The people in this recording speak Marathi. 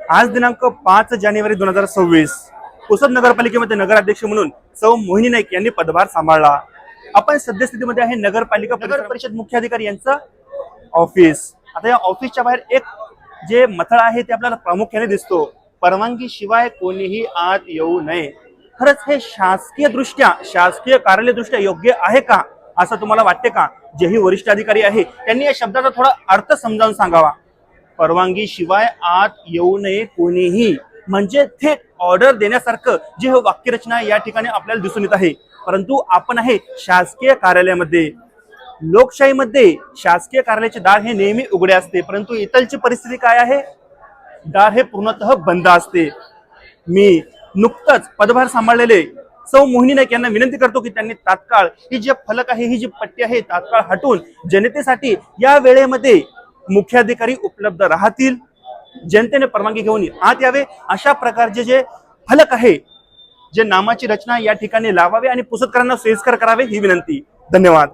आज दिनांक 5 जानेवारी 2026 पुसद नगरपालिकेमध्ये नगराध्यक्ष म्हणून सौ मोहिनी नाईक यांनी पदभार सांभाळला। आपण सद्यस्थितीमध्ये आहे नगर परिषद मुख्याधिकारी यांचं ऑफिस। आता या ऑफिसच्या बाहेर एक जे मथळा आहे ते आपल्याला प्रामुख्याने दिसतो, परवानगी शिवाय कोणीही आत येऊ नये। खरंच हे शासकीय कार्यालय दृष्ट्या योग्य आहे का असं तुम्हाला वाटते का? जेही वरिष्ठ अधिकारी आहे त्यांनी या शब्दाचा थोडा अर्थ समजावून सांगावा। परवानगी शिवाय आत येऊ नये कोणीही, म्हणजे थेट ऑर्डर देण्यासारखं जे वाक्यरचना या ठिकाणी आपल्याला दिसून येत आहे। परंतु आपण आहे शासकीय कार्यालयामध्ये, लोकशाहीमध्ये शासकीय कार्यालयाचे दार हे नेहमी उघडे असते, परंतु इथलची परिस्थिती काय आहे? दार हे पूर्णतः बंद असते। मी नुकतंच पदभार सांभाळलेले सौ मोहिनी नाईक यांना विनंती करतो की त्यांनी तात्काळ ही जे फलक आहे, ही जी पट्टी आहे तात्काळ हटवून जनतेसाठी या वेळेमध्ये मुख्याधिकारी उपलब्ध राहतील, जनतेने परवानगी घेऊन आत यावे अशा प्रकारचे जे फलक आहे, जे नामाची रचना या ठिकाणी लावावे आणि पुसदकरांना सोयीस्कर करावे ही विनंती। धन्यवाद।